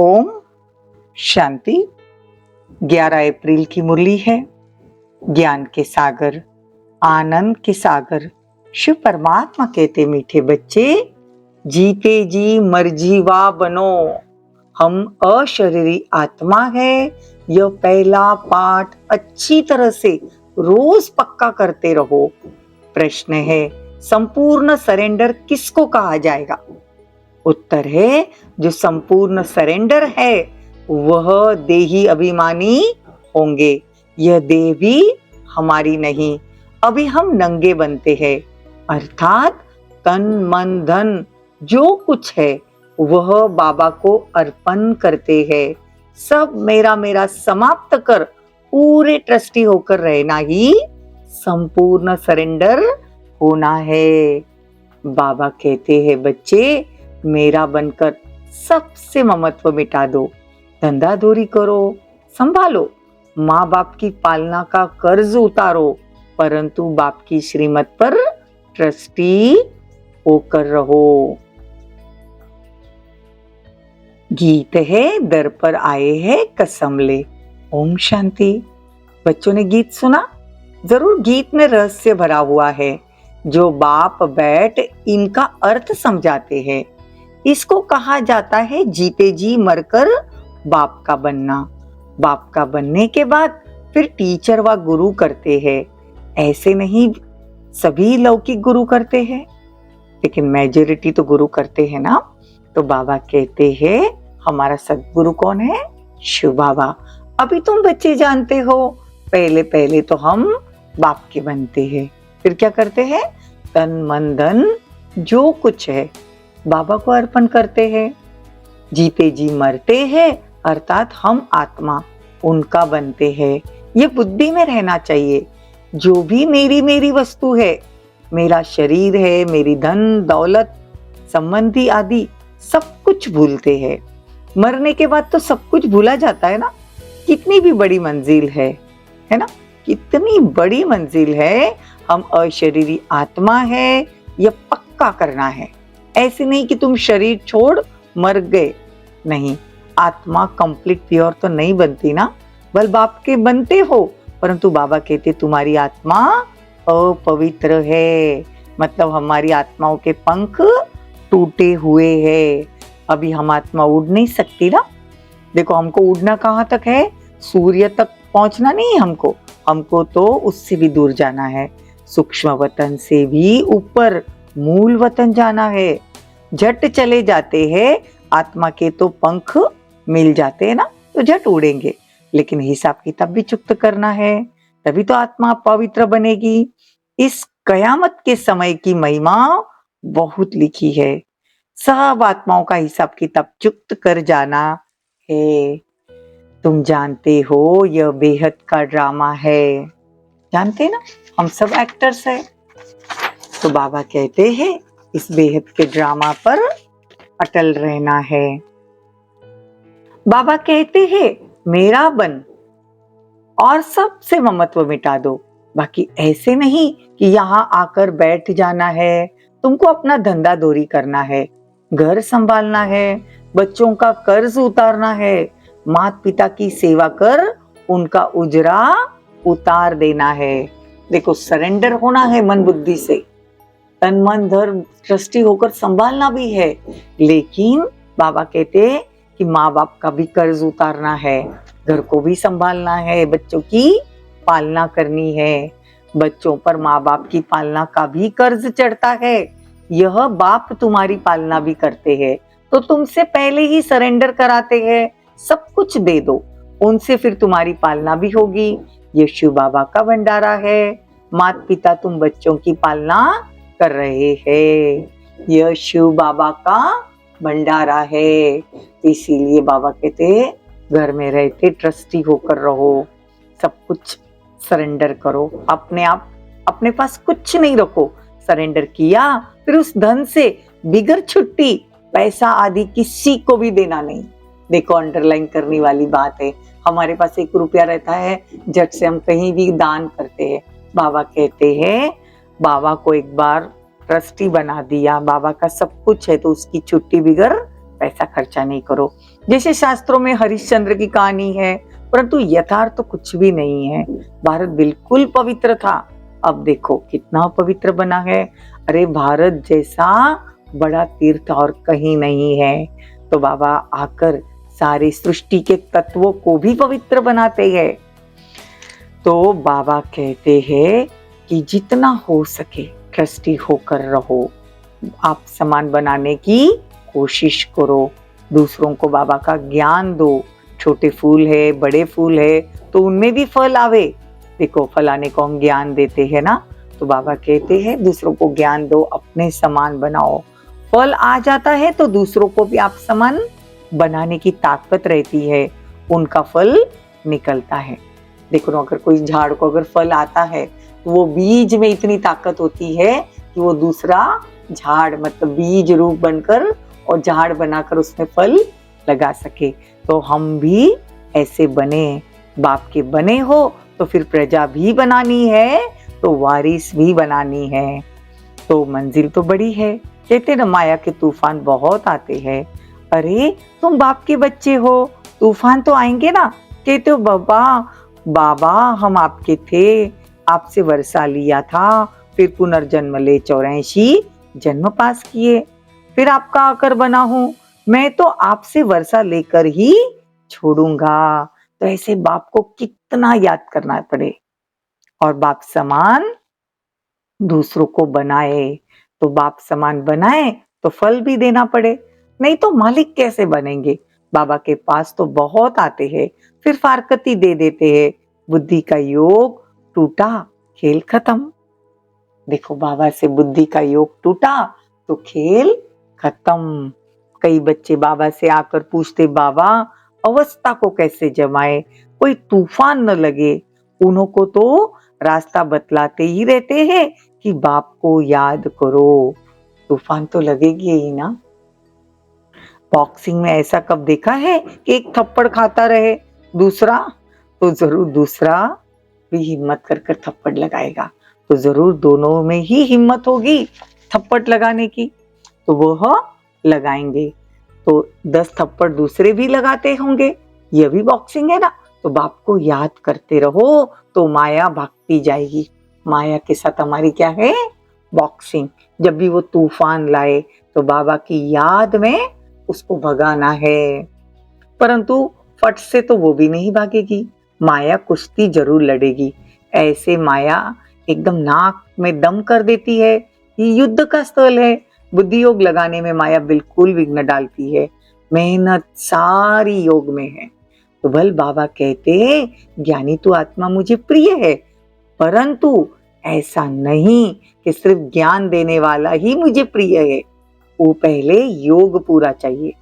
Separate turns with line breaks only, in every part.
ओम शांति। 11 अप्रैल की मुरली है। ज्ञान के सागर, आनंद के सागर शिव परमात्मा कहते, मीठे बच्चे जीते जी मर्जीवा बनो, हम अशरीरी आत्मा है। यह पहला पाठ अच्छी तरह से रोज पक्का करते रहो। प्रश्न है, संपूर्ण सरेंडर किसको कहा जाएगा? उत्तर है, जो संपूर्ण सरेंडर है वह देही अभिमानी होंगे। यह देह भी हमारी नहीं। अभी हम नंगे बनते हैं, अर्थात तन मन धन जो कुछ है वह बाबा को अर्पण करते हैं। सब मेरा मेरा समाप्त कर पूरे ट्रस्टी होकर रहना ही संपूर्ण सरेंडर होना है। बाबा कहते हैं, बच्चे मेरा बनकर सबसे ममत्व मिटा दो, धंधाधोरी करो, संभालो, माँ बाप की पालना का कर्ज उतारो, परंतु बाप की श्रीमत पर ट्रस्टी होकर रहो। गीत है, दर पर आए हैं कसम ले। ओम शांति। बच्चों ने गीत सुना? जरूर गीत में रहस्य भरा हुआ है, जो बाप बैठ इनका अर्थ समझाते हैं। इसको कहा जाता है जीते जी मरकर बाप का बनना। बाप का बनने के बाद फिर टीचर व गुरु करते हैं। ऐसे नहीं सभी लौकिक गुरु करते हैं, लेकिन मेजॉरिटी तो गुरु करते हैं ना। तो बाबा कहते हैं, हमारा सद्गुरु कौन है? शिव बाबा। अभी तुम बच्चे जानते हो, पहले पहले तो हम बाप के बनते हैं, फिर क्या करते हैं? तन मन धन जो कुछ है बाबा को अर्पण करते हैं। जीते जी मरते हैं, अर्थात हम आत्मा उनका बनते हैं। ये बुद्धि में रहना चाहिए। जो भी मेरी मेरी वस्तु है, मेरा शरीर है, मेरी धन दौलत संबंधी आदि सब कुछ भूलते हैं। मरने के बाद तो सब कुछ भूला जाता है ना। कितनी भी बड़ी मंजिल है ना, कितनी बड़ी मंजिल है। हम अशरीरी आत्मा है, यह पक्का करना है। ऐसे नहीं कि तुम शरीर छोड़ मर गए, नहीं। आत्मा कंप्लीट प्योर तो नहीं बनती ना, बल बाप के बनते हो, परंतु बाबा कहते तुम्हारी आत्मा अपवित्र है। मतलब हमारी आत्माओं के पंख टूटे हुए हैं। अभी हम आत्मा उड़ नहीं सकती ना। देखो, हमको उड़ना कहाँ तक है? सूर्य तक पहुंचना नहीं हमको तो उससे भी दूर जाना है। सूक्ष्म वतन से भी ऊपर मूल वतन जाना है। झट चले जाते हैं, आत्मा के तो पंख मिल जाते हैं ना, तो झट उड़ेंगे। लेकिन हिसाब किताब भी चुकता करना है, तभी तो आत्मा पवित्र बनेगी। इस कयामत के समय की महिमा बहुत लिखी है। सब आत्माओं का हिसाब किताब चुकता कर जाना है। तुम जानते हो, यह बेहद का ड्रामा है। जानते ना, हम सब एक्टर्स हैं। तो बाबा कहते हैं, इस बेहद के ड्रामा पर अटल रहना है। बाबा कहते हैं, मेरा बन और सबसे ममत्व मिटा दो। बाकी ऐसे नहीं कि यहाँ आकर बैठ जाना है। तुमको अपना धंधा दोरी करना है, घर संभालना है, बच्चों का कर्ज उतारना है, माता पिता की सेवा कर उनका उजरा उतार देना है। देखो, सरेंडर होना है मन बुद्धि से, तन मन धर्म ट्रस्टी होकर संभालना भी है। लेकिन बाबा कहते हैं कि माँ बाप का भी कर्ज उतारना है, घर को भी संभालना है, बच्चों की पालना करनी है। बच्चों पर माँ बाप की पालना का भी कर्ज चढ़ता है। यह बाप तुम्हारी पालना भी करते हैं, तो तुमसे पहले ही सरेंडर कराते हैं। सब कुछ दे दो, उनसे फिर तुम्हारी पालना भी होगी। ये शिव बाबा का भंडारा है। माता पिता तुम बच्चों की पालना कर रहे हैं। यह शिव बाबा का भंडारा है। इसीलिए बाबा कहते हैं, घर में रहते ट्रस्टी होकर रहो, सब कुछ सरेंडर करो। अपने आप अपने पास कुछ नहीं रखो। सरेंडर किया, फिर उस धन से बिगर छुट्टी पैसा आदि किसी को भी देना नहीं। देखो, अंडरलाइन करने वाली बात है। हमारे पास 1 रुपया रहता है, झट से हम कहीं भी दान करते हैं। बाबा कहते हैं, बाबा को एक बार ट्रस्टी बना दिया, बाबा का सब कुछ है, तो उसकी छुट्टी बिगर पैसा खर्चा नहीं करो। जैसे शास्त्रों में हरिश्चंद्र की कहानी है, परंतु यथार्थ तो कुछ भी नहीं है। भारत बिल्कुल पवित्र था, अब देखो कितना पवित्र बना है। अरे भारत जैसा बड़ा तीर्थ और कहीं नहीं है। तो बाबा आकर सारे सृष्टि के तत्वों को भी पवित्र बनाते हैं। तो बाबा कहते हैं कि जितना हो सके ट्रस्टी होकर रहो, आप समान बनाने की कोशिश करो, दूसरों को बाबा का ज्ञान दो। छोटे फूल है, बड़े फूल है, तो उनमें भी फल आवे। देखो फलाने को हम ज्ञान देते हैं ना, तो बाबा कहते हैं दूसरों को ज्ञान दो, अपने समान बनाओ। फल आ जाता है तो दूसरों को भी आप समान बनाने की ताकत रहती है, उनका फल निकलता है। देखो अगर कोई झाड़ को अगर फल आता है तो वो बीज में इतनी ताकत होती है कि वो दूसरा झाड़ मतलब बीज रूप बनकर और झाड़ बनाकर उसमें फल लगा सके। तो हम भी ऐसे बने, बाप के बने हो तो फिर प्रजा भी बनानी है, तो वारिस भी बनानी है। तो मंजिल तो बड़ी है, कहते न माया के तूफान बहुत आते हैं। अरे तुम बाप के बच्चे हो, तूफान तो आएंगे ना। कहते हो बाबा बाबा हम आपके थे, आपसे वर्षा लिया था, फिर पुनर्जन्म ले 84 जन्म पास किए, फिर आपका आकर बना हूं, मैं तो आपसे वर्षा लेकर ही छोड़ूंगा। तो ऐसे बाप को कितना याद करना पड़े, और बाप समान दूसरों को बनाए। तो बाप समान बनाए तो फल भी देना पड़े, नहीं तो मालिक कैसे बनेंगे। बाबा के पास तो बहुत आते हैं, फिर फारकती दे देते हैं। बुद्धि का योग टूटा, खेल खत्म। देखो बाबा से बुद्धि का योग टूटा तो खेल खत्म। कई बच्चे बाबा से आकर पूछते बाबा अवस्था को कैसे जमाए, कोई तूफान न लगे। उन्हों को तो रास्ता बतलाते ही रहते हैं कि बाप को याद करो, तूफान तो लगेगी ही ना। बॉक्सिंग में ऐसा कब देखा है कि एक थप्पड़ खाता रहे दूसरा, तो जरूर दूसरा भी हिम्मत कर कर थप्पड़ लगाएगा। तो जरूर दोनों में ही हिम्मत होगी थप्पड़ लगाने की, तो वह लगाएंगे। तो 10 थप्पड़ दूसरे भी लगाते होंगे, यह भी बॉक्सिंग है ना। तो बाप को याद करते रहो तो माया भागती जाएगी। माया के साथ हमारी क्या है, बॉक्सिंग। जब भी वो तूफान लाए तो बाबा की याद में उसको भगाना है। परंतु फट से तो वो भी नहीं भागेगी, माया कुश्ती जरूर लड़ेगी। ऐसे माया एकदम नाक में दम कर देती है, ये युद्ध का स्थल है। बुद्धि योग लगाने में माया बिल्कुल विघ्न डालती है, मेहनत सारी योग में है। तो भल बाबा कहते हैं ज्ञानी तो आत्मा मुझे प्रिय है, परंतु ऐसा नहीं कि सिर्फ ज्ञान देने वाला ही मुझे प्रिय है, वो पहले योग पूरा चाहिए।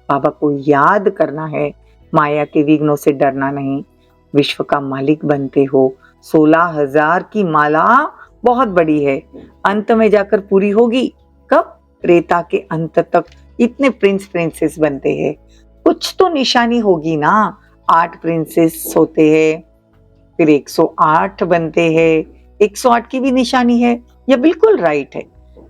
बाबा को याद करना है, माया के विघ्नों से डरना नहीं। विश्व का मालिक बनते हो, 16,000 की माला बहुत बड़ी है, अंत में जाकर पूरी होगी कब, त्रेता के अंत तक इतने प्रिंस प्रिंसेस बनते हैं, कुछ तो निशानी होगी ना। 8 प्रिंसेस होते हैं, फिर 108 बनते हैं, 108 की भी निशानी है, यह बिल्कुल राइट है।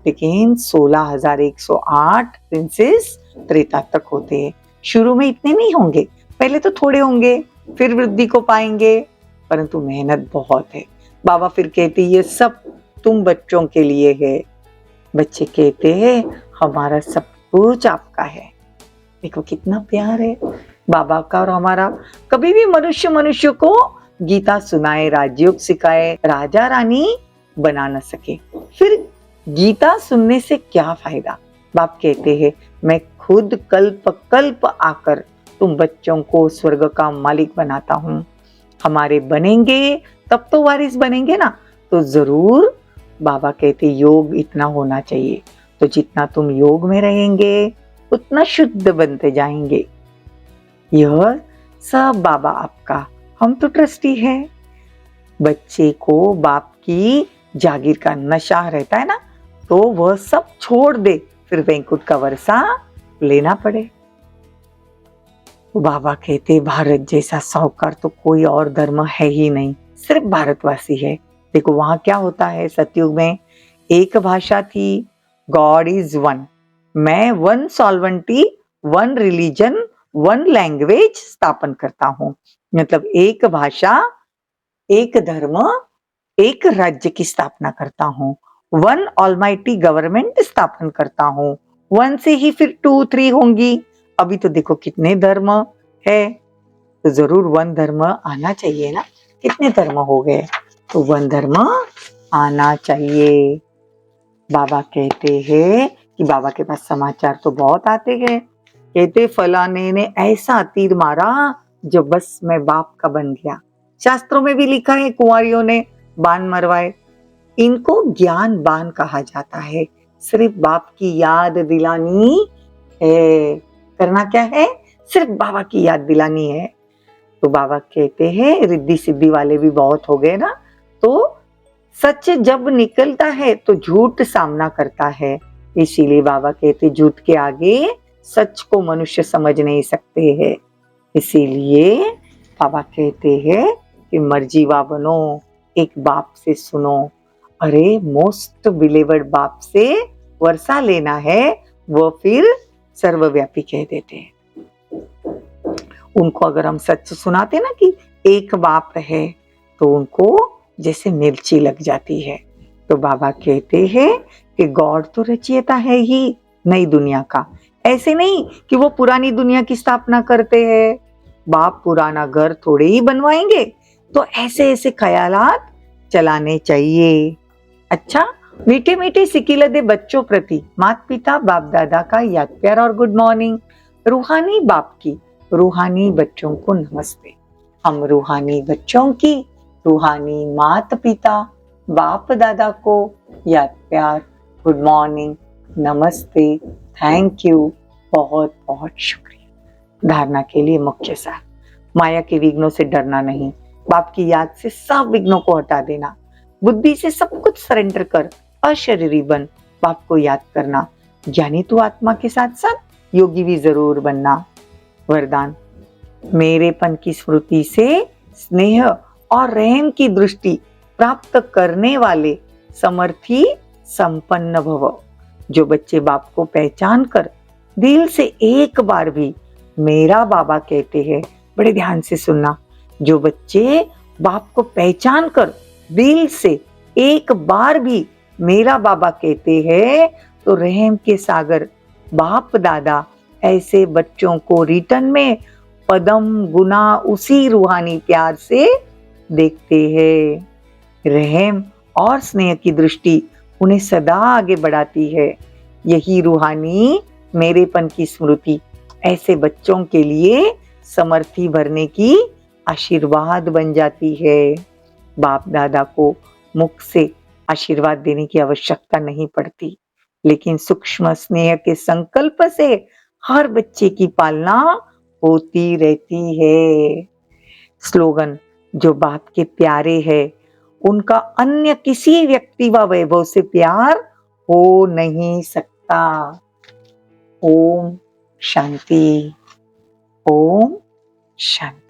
लेकिन 16,108 प्रिंसेस त्रेता तक होते हैं। शुरू में इतने नहीं होंगे, पहले तो थोड़े होंगे, फिर वृद्धि को पाएंगे, परंतु मेहनत बहुत है। बाबा फिर कहते ये सब तुम बच्चों के लिए है। बच्चे कहते हैं हमारा सब कुछ आपका है। देखो कितना प्यार है बाबा का और हमारा। कभी भी मनुष्य को गीता सुनाए, राजयोग सिखाए, राजा रानी बना न सके, फिर गीता सुनने से क्या फायदा। बाप कहते हैं मैं खुद कल्प कल्प आकर तुम बच्चों को स्वर्ग का मालिक बनाता हूँ। हमारे बनेंगे तब तो वारिस बनेंगे ना। तो जरूर बाबा कहते योग इतना होना चाहिए, तो जितना तुम योग में रहेंगे उतना शुद्ध बनते जाएंगे। यह सब बाबा आपका, हम तो ट्रस्टी है। बच्चे को बाप की जागीर का नशा रहता है ना, तो वह सब छोड़ दे, फिर वैंकुट का वर्षा लेना पड़े। बाबा कहते भारत जैसा साहूकार तो कोई और धर्म है ही नहीं, सिर्फ भारतवासी है। देखो वहां क्या होता है, सतयुग में एक भाषा थी, गॉड इज वन, मैं one sovereignty, one religion, one language स्थापन करता हूँ। मतलब एक भाषा, एक धर्म, एक राज्य की स्थापना करता हूँ। वन ऑलमाइटी गवर्नमेंट स्थापन करता हूँ। वन से ही फिर 2, 3 होंगी। अभी तो देखो कितने धर्म है, तो जरूर वन धर्म आना चाहिए ना। कितने धर्म हो गए, तो वन धर्म आना चाहिए। बाबा कहते हैं कि बाबा के पास समाचार तो बहुत आते हैं। कहते फलाने ने ऐसा तीर मारा जो बस मैं बाप का बन गया। शास्त्रों में भी लिखा है कुंवारियों ने बाण मरवाए। इनको ज्ञान बाण कहा जाता है। सिर्फ बाप की याद दिलानी है। करना क्या है, सिर्फ बाबा की याद दिलानी है। तो बाबा कहते हैं रिद्धि सिद्धि वाले भी बहुत हो गए ना, तो सच जब निकलता है तो झूठ सामना करता है। इसीलिए बाबा कहते झूठ के आगे सच को मनुष्य समझ नहीं सकते हैं। इसीलिए बाबा कहते हैं कि मर्जीवा बनो, एक बाप से सुनो। अरे मोस्ट बिलीवर्ड बाप से वर्षा लेना है, वो फिर सर्वव्यापी कह देते हैं। उनको अगर हम सच सुनाते ना कि एक बाप है, तो उनको जैसे मिर्ची लग जाती है। तो बाबा कहते हैं कि गॉड तो रचयिता है ही नई दुनिया का। ऐसे नहीं कि वो पुरानी दुनिया की स्थापना करते हैं। बाप पुराना घर थोड़े ही बनवाएंगे, तो ऐसे ऐसे ख्यालात चलाने चाहिए। अच्छा, मीठे मीठे सिकिलदे बच्चों प्रति माता पिता बाप दादा का याद प्यार और गुड मॉर्निंग। रूहानी बाप की रूहानी बच्चों को नमस्ते। हम रूहानी बच्चों की रूहानी माता पिता बाप दादा को याद प्यार, गुड मॉर्निंग, नमस्ते, थैंक यू, बहुत बहुत शुक्रिया। धारणा के लिए मुख्य सार, माया के विघ्नों से डरना नहीं, बाप की याद से सब विघ्नों को हटा देना, बुद्धि से सब कुछ सरेंडर कर अशरीरी बन, बाप को याद करना। ज्ञानी तो आत्मा के साथ साथ योगी भी जरूर बनना। वरदान, मेरेपन की स्मृति से स्नेह और रहम की दृष्टि प्राप्त करने वाले समर्थी संपन्न भव। जो बच्चे बाप को पहचान कर दिल से एक बार भी मेरा बाबा कहते हैं, बड़े ध्यान से सुनना, जो बच्चे बाप को पहचान कर दिल से एक बार भी मेरा बाबा कहते हैं, तो रहम के सागर बाप दादा ऐसे बच्चों को रिटर्न में पदम गुना उसी रूहानी प्यार से देखते हैं। रहम और स्नेह की दृष्टि उन्हें सदा आगे बढ़ाती है। यही रूहानी मेरेपन की स्मृति ऐसे बच्चों के लिए समर्थी भरने की आशीर्वाद बन जाती है। बाप दादा को मुख से आशीर्वाद देने की आवश्यकता नहीं पड़ती, लेकिन सूक्ष्म स्नेह के संकल्प से हर बच्चे की पालना होती रहती है। स्लोगन, जो बाप के प्यारे हैं उनका अन्य किसी व्यक्ति व वैभव से प्यार हो नहीं सकता। ओम शांति, ओम शांति।